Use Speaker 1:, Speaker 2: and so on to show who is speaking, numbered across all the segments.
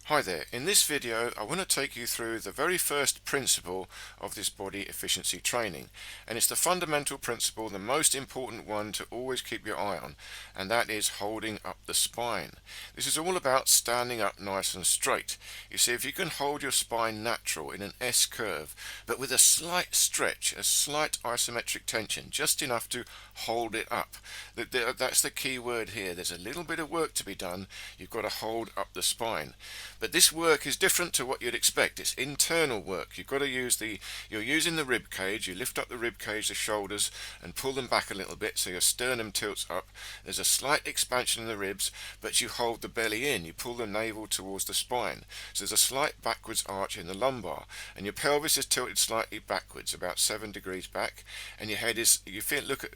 Speaker 1: Hi there. In this video, I want to take you through the very first principle of this body efficiency training. And it's the fundamental principle, the most important one to always keep your eye on, and that is holding up the spine. This is all about standing up nice and straight. You see, if you can hold your spine natural in an S curve, but with a slight stretch, a slight isometric tension, just enough to hold it up. That's the key word here. There's a little bit of work to be done. You've got to hold up the spine. But this work is different to what you'd expect. It's internal work. You've got to you're using the rib cage. You lift up the rib cage, the shoulders, and pull them back a little bit so your sternum tilts up. There's a slight expansion in the ribs, but you hold the belly in. You pull the navel towards the spine. So there's a slight backwards arch in the lumbar, and your pelvis is tilted slightly backwards, about 7 degrees back, and your head is,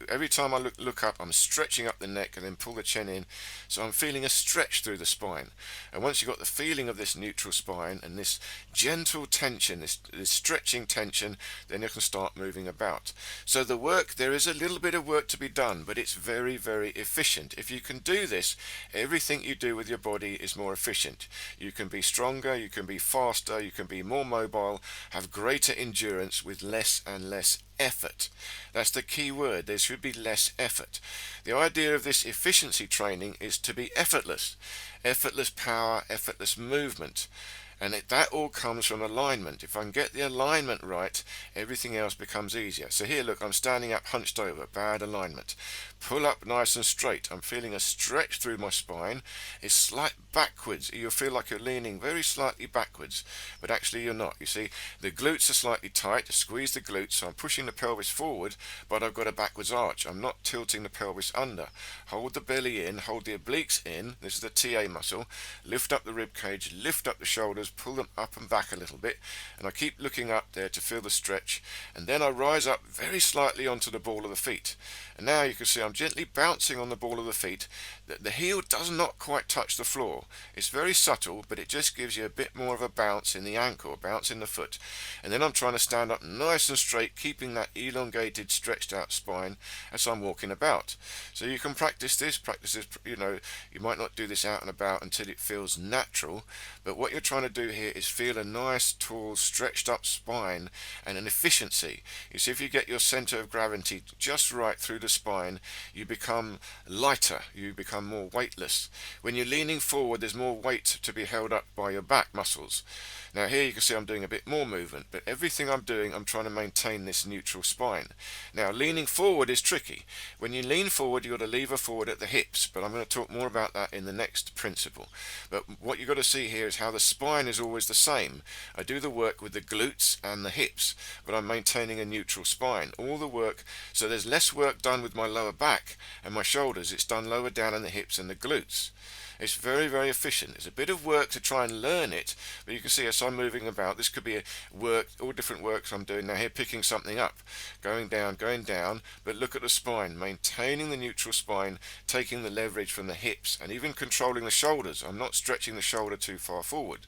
Speaker 1: every time I look up, I'm stretching up the neck and then pull the chin in. So I'm feeling a stretch through the spine. And once you've got the feeling of this neutral spine and this gentle tension, this stretching tension, then you can start moving about. So there is a little bit of work to be done, but it's very, very efficient. If you can do this, everything you do with your body is more efficient. You can be stronger, you can be faster, you can be more mobile, have greater endurance with less and less effort. That's the key word. There should be less effort. The idea of this efficiency training is to be effortless. Effortless power, effortless movement. And that all comes from alignment. If I can get the alignment right, everything else becomes easier. So here, look, I'm standing up hunched over, bad alignment. Pull up nice and straight. I'm feeling a stretch through my spine. It's slight backwards. You'll feel like you're leaning very slightly backwards, but actually you're not. You see, the glutes are slightly tight. Squeeze the glutes, so I'm pushing the pelvis forward, but I've got a backwards arch. I'm not tilting the pelvis under. Hold the belly in, hold the obliques in. This is the TA muscle. Lift up the rib cage, lift up the shoulders, pull them up and back a little bit, and I keep looking up there to feel the stretch, and then I rise up very slightly onto the ball of the feet. And now you can see I'm gently bouncing on the ball of the feet. The heel does not quite touch the floor. It's very subtle, but it just gives you a bit more of a bounce in the ankle, a bounce in the foot. And then I'm trying to stand up nice and straight, keeping that elongated, stretched out spine as I'm walking about. So you can practice this, you might not do this out and about until it feels natural, but what you're trying to do here is feel a nice, tall, stretched up spine and an efficiency. You see, if you get your center of gravity just right through the spine, you become lighter, you become more weightless. When you're leaning forward, there's more weight to be held up by your back muscles. Now here you can see I'm doing a bit more movement, but everything I'm doing, I'm trying to maintain this neutral spine. Now leaning forward is tricky. When you lean forward, you've got to lever forward at the hips, but I'm going to talk more about that in the next principle. But what you've got to see here is how the spine is always the same. I do the work with the glutes and the hips, but I'm maintaining a neutral spine. All the work, so there's less work done with my lower back and my shoulders. It's done lower down in the hips and the glutes. It's very, very efficient. It's a bit of work to try and learn it, but you can see as I'm moving about, this could be a work, all different works I'm doing now here, picking something up, going down, but look at the spine, maintaining the neutral spine, taking the leverage from the hips, and even controlling the shoulders. I'm not stretching the shoulder too far forward.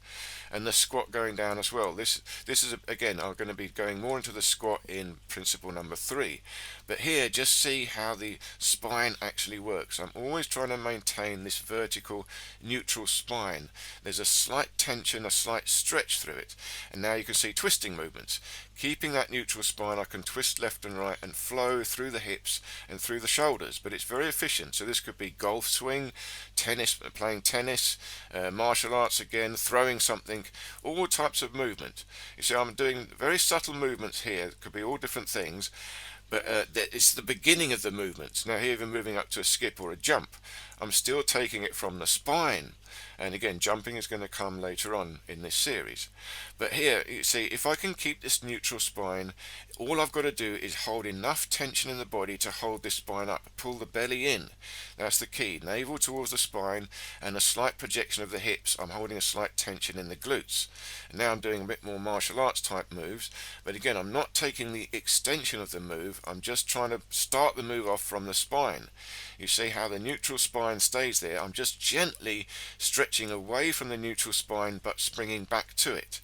Speaker 1: And the squat going down as well. This is, again, I'm going to be going more into the squat in principle number 3. But here, just see how the spine actually works. I'm always trying to maintain this vertical neutral spine. There's a slight tension, a slight stretch through it. And now you can see twisting movements. Keeping that neutral spine, I can twist left and right and flow through the hips and through the shoulders, but it's very efficient. So this could be golf swing, tennis, playing tennis, martial arts again, throwing something, all types of movement. You see, I'm doing very subtle movements here. It could be all different things, but it's the beginning of the movements. Now here, even moving up to a skip or a jump, I'm still taking it from the spine. And again, jumping is going to come later on in this series. But here, you see, if I can keep this neutral spine, all I've got to do is hold enough tension in the body to hold this spine up. Pull the belly in. That's the key. Navel towards the spine and a slight projection of the hips. I'm holding a slight tension in the glutes. And now I'm doing a bit more martial arts type moves. But again, I'm not taking the extension of the move. I'm just trying to start the move off from the spine. You see how the neutral spine stays there. I'm just gently stretching away from the neutral spine but springing back to it.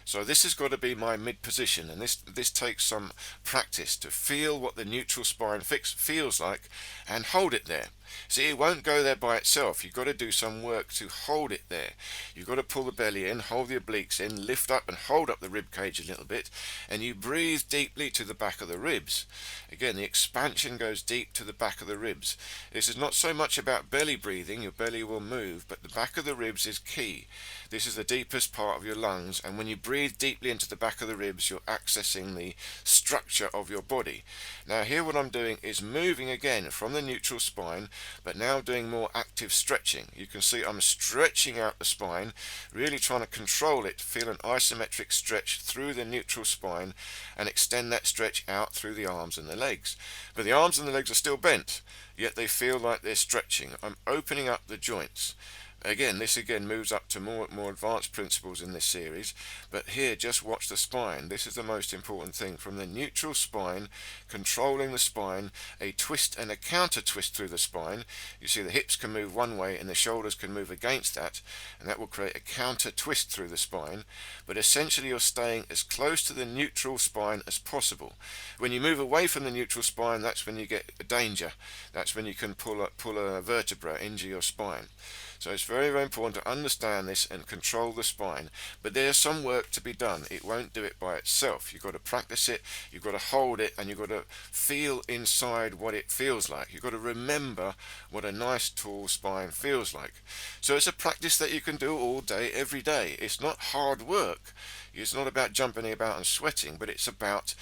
Speaker 1: So this has got to be my mid position, and this takes some practice to feel what the neutral spine feels like and hold it there. See, it won't go there by itself. You've got to do some work to hold it there. You've got to pull the belly in, hold the obliques in, lift up and hold up the rib cage a little bit, and you breathe deeply to the back of the ribs. Again, the expansion goes deep to the back of the ribs. This is not so much about belly breathing, your belly will move, but the back of the ribs is key. This is the deepest part of your lungs, and when you breathe deeply into the back of the ribs, you're accessing the structure of your body. Now here what I'm doing is moving again from the neutral spine, but now doing more active stretching. You can see I'm stretching out the spine, really trying to control it, feel an isometric stretch through the neutral spine and extend that stretch out through the arms and the legs. But the arms and the legs are still bent, yet they feel like they're stretching. I'm opening up the joints. Again, this moves up to more advanced principles in this series, but here just watch the spine. This is the most important thing. From the neutral spine, controlling the spine, a twist and a counter twist through the spine. You see the hips can move one way and the shoulders can move against that, and that will create a counter twist through the spine. But essentially you're staying as close to the neutral spine as possible. When you move away from the neutral spine, that's when you get a danger. That's when you can pull a vertebra into your spine. So it's very, very important to understand this and control the spine. But there's some work to be done. It won't do it by itself. You've got to practice it, you've got to hold it, and you've got to feel inside what it feels like. You've got to remember what a nice tall spine feels like. So it's a practice that you can do all day, every day. It's not hard work. It's not about jumping about and sweating, but it's about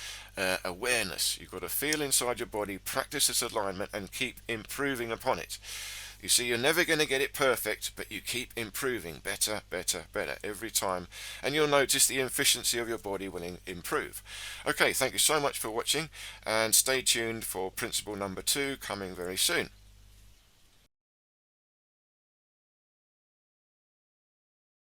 Speaker 1: awareness. You've got to feel inside your body, practice this alignment, and keep improving upon it. You see, you're never going to get it perfect, but you keep improving better, better, better every time, and you'll notice the efficiency of your body will improve. Okay, thank you so much for watching, and stay tuned for principle number 2 coming very soon.